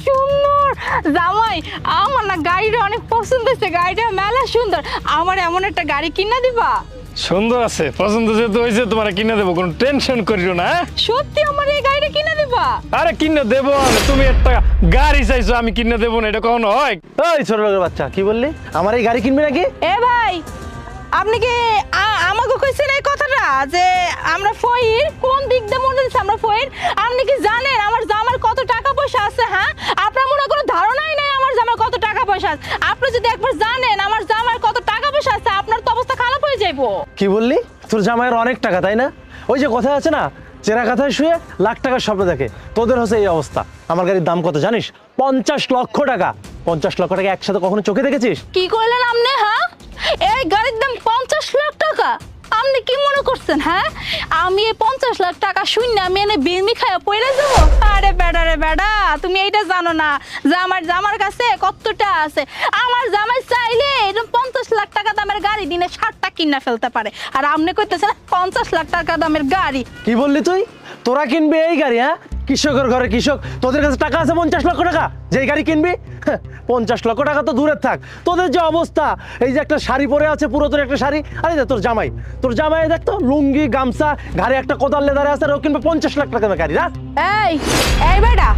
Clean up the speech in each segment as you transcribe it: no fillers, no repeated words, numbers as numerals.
সুন্দর জামাই, আমার না গাড়িটা অনেক পছন্দ হয়েছে, গাড়িটা মেলা সুন্দর। আমার এমন একটা গাড়ি কিনা দিবা? সুন্দর আছে, পছন্দ যেহেতু হয়েছে তোমার কিনে দেবো, কোনো টেনশন করিও না। সত্যি আমার এই গাড়িটা কিনা দিবা? আরে কিনে দেবো, তুমি একটা গাড়ি চাইছো আমি কিনে দেবো না, এটা কখনো হয়? ওই ছোট লোকের বাচ্চা, কি বললি? আমার এই গাড়ি কিনবি নাকি? এ ভাই, আপনি কি আমাকে কইছেন এই কথাটা যে আমরা ফইর? কোন দিক দিয়ে মনে হচ্ছে আমরা ফইর? আপনি কি জানেন আমার জামার কত টাকা পয়সা আছে? হ্যাঁ, আপনার মনে কোনো ধারণাই নাই আমার জামার কত টাকা পয়সা আছে। আপনি যদি একবার জানেন আমার জামার কত টাকা পয়সা আছে, আপনার তো অবস্থা খারাপ হয়ে যাইবো। কি বললি? তোর জামাইয়ের অনেক টাকা, তাই না? ওই যে কথা আছে না, চেরা কাঁথায় শুয়ে লাখ টাকার স্বপ্ন দেখে, তোদের হচ্ছে এই অবস্থা। আমার গাড়ির দাম কত জানিস? 50 লক্ষ টাকা। 50 লক্ষ টাকা একসাথে কখনো চোখে দেখেছিস? কি কইলেন আপনি? হ্যাঁ, এই গাড়ির দাম 50 লাখ টাকা? আপনি কি মনে করছেন? হ্যাঁ, আমি এই 50 লাখ টাকা শূন্য আমি এনে বিড়মি খাইয়া পড়ে যাবো? আরে বেডা রে বেডা, তুমি এইটা জানো না যে আমার জামার কাছে কতটা আছে। আমার জামাই চাইলে এরকম 50 লাখ টাকা দামের গাড়ি দিনে 60টা কিনা ফেলতে পারে, আর আপনি কইতেছেন 50 লাখ টাকা দামের গাড়ি। কি বললি তুই? তোরা কিনবি এই গাড়ি? হ্যাঁ, কৃষকের ঘরে কৃষক, তোদের কাছে টাকা আছে 50 লক্ষ টাকা যে এই গাড়ি কিনবি? 50 লক্ষ টাকা তো দূরের থাক, তোদের যে অবস্থা, এই যে একটা শাড়ি পরে আছে, পুরাতন একটা শাড়ি, আরে তোর জামাই দেখতো লুঙ্গি গামছা, ঘাড়ে একটা কোদাল লেদারে আছে, আর ও কিনবে 50 লাখ টাকা গাড়ি না? এই এই বেটা,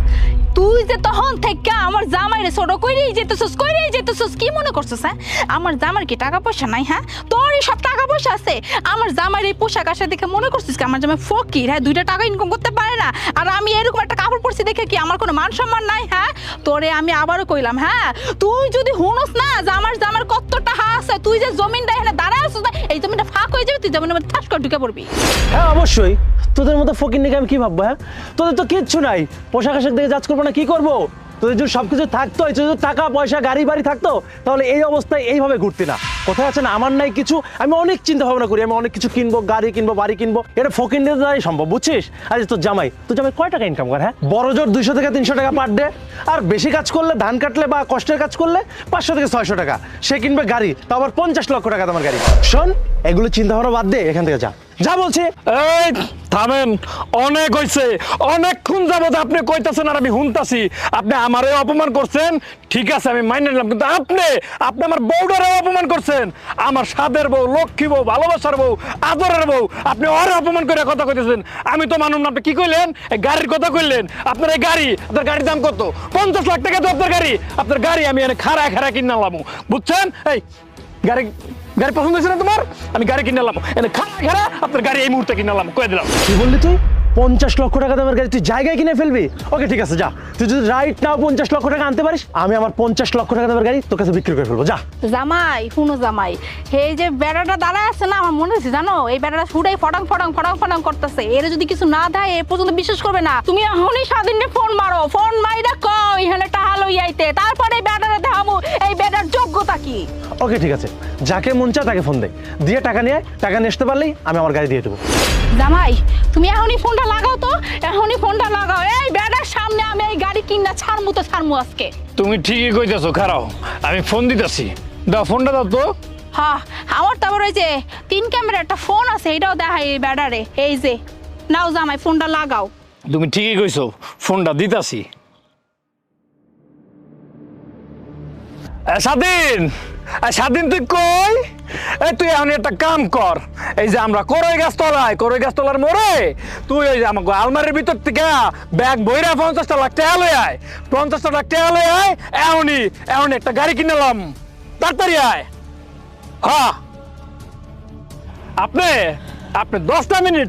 তুই যে তখন থেকে আমার জামাইরে ছোট কইরেই যেতেছস, কি মনে করছস? হ্যাঁ, আমার জামার কি টাকা পয়সা নাই? হ্যাঁ, তোর সব টাকা পয়সা আছে। আমার জামার এই পোশাক আশাক দেখে মনে করছিস কি আমার জামাই ফকির? হ্যাঁ, 2টা টাকা ইনকাম করতে পারে না, আর আমি এরকম একটা কাপড় পরছি দেখে কি আমার কোনো মান সম্মান নাই? হ্যাঁ, তোরে আমি আবারও কইলাম, হ্যাঁ, তুই যদি হুনস না যে আমার জামার কত টাকা আছে, তুই যে জমিনটা এখানে দাঁড়ায় আছিস না, এই জমিনটা ফাঁক হয়ে যাবে, তুই জমিনের মধ্যে ঠাস করে ঢুকে পড়বি। হ্যাঁ অবশ্যই, তোদের মতো ফকির নিকে আমি কি ভাববো? হ্যাঁ, তোদের তো কিচ্ছু নাই, পোশাক আশাক দেখে জাজ করবো না, কি করবো? তোদের যদি সবকিছু থাকতো, যদি টাকা পয়সা গাড়ি বাড়ি থাকতো, তাহলে এই অবস্থায় এইভাবে ঘুরতি না। কোথায় আছে না আমার নাই কিছু, আমি অনেক চিন্তা ভাবনা করি, আমি অনেক কিছু কিনবো, গাড়ি কিনবো, বাড়ি কিনবো, এটা ফকির নিতে দ্বারাই সম্ভব, বুঝছিস? আরে তোর জামাই কয় টাকা ইনকাম করে? হ্যাঁ, বড় জোর 200 থেকে 300 টাকা পার ডে, আর বেশি কাজ করলে, ধান কাটলে বা কষ্টের কাজ করলে 500 থেকে 600 টাকা। সে কিনবে গাড়ি, তো আবার 50 লক্ষ টাকা তোমার গাড়ি। শোন, এগুলো চিন্তা ভাবনা বাদ দে, এখান থেকে যা বলছি। এই থামেন, অনেক হইছে, অনেকক্ষণ যাবত আপনি কইতাছেন আর আমি শুনতাছি। আপনি আমারে অপমান করছেন, ঠিক আছে আমি মাইনে নিলাম, কিন্তু আপনি আমার বউটারে অপমান করছেন। আমার সাদের বউ, লক্ষ্মী বউ, ভালোবাসার বউ, আদরের বউ, আপনি ওরে অপমান করে কথা কইতেছেন। আমি তো মানুষ না। আপনি কি কইলেন? এই গাড়ির কথা কইলেন। আপনার এই গাড়ি, আপনার গাড়ির দাম কত? 50 লাখ টাকা তো আপনার গাড়ি আমি এনে খাড়া কিনলাম, বুঝছেন? এই গাড়ি পছন্দ হয়েছে না তোমার? আমি গাড়ি কিনলাম, এনে খাড়া আপনার গাড়ি এই মুহূর্তে কিনলাম, কয়ে দিলাম। কি বললি তুই? 50 লক্ষ টাকা দামের গাড়ি তুই জায়গায় কিনে ফেলবি? ওকে ঠিক আছে, যা। তুই যদি রাইট নাও 50 লক্ষ টাকা আনতে পারিস, আমি আমার 50 লক্ষ টাকা দামের গাড়ি তোর কাছে বিক্রি করে ফেলবো, যা। জামাই শুনো জামাই, এই যে বেড়াটা দাঁড়ায় আছে না, আমার মনে হচ্ছে জানো এই বেড়াটা ছুটাই ফটাং করতেছে। এর যদি কিছু না দেয় এ পর্যন্ত বিশ্বাস করবে না। তুমি এখনই স্বাধীনে ফোন মারো, ফোন মাইরা কও এখানে টাকা লই আইতে, তারপরে এই বেড়াটা দেখাবো এই বেড়ার যোগ্যতা কি। ওকে ঠিক আছে, যাকে মন চায় তাকে ফোন দে, দিয়ে টাকা নিয়ে আসতে পারলেই আমি আমার গাড়ি দিয়ে দেবো। জামাই তুমি এখনই ফোনটা লাগাও তো, এখনই ফোনটা লাগাও। এই বেড়ার সামনে আমি এই গাড়ি কিনা ছাড়মু আজকে। তুমি ঠিকই কইতেছো, খারাও আমি ফোন দিতেছি। দাও ফোনটা, দাও তো। হ্যাঁ, আমার তো আবার ওই যে 3 ক্যামেরার একটা ফোন আছে, এটাও দেখাই এই বেড়ারে। এই যে নাও জামাই, ফোনটা লাগাও। তুমি ঠিকই কইছো, ফোনটা দিতাছি। স্বাধীন তুই কই? তুই এখন একটা কাম কর, এই যে আমরা করই গাছ তলার মোড়ে, তুই ওই যে আমাকে আলমারির ভিতর থেকে ব্যাগ বইরা 50 লাখ টাকা লই আয়, 50 লাখ টাকা লই আয়। এখনই একটা গাড়ি কিনলাম, তাড়াতাড়ি আয়। হ্যাঁ, আপনি 10টা মিনিট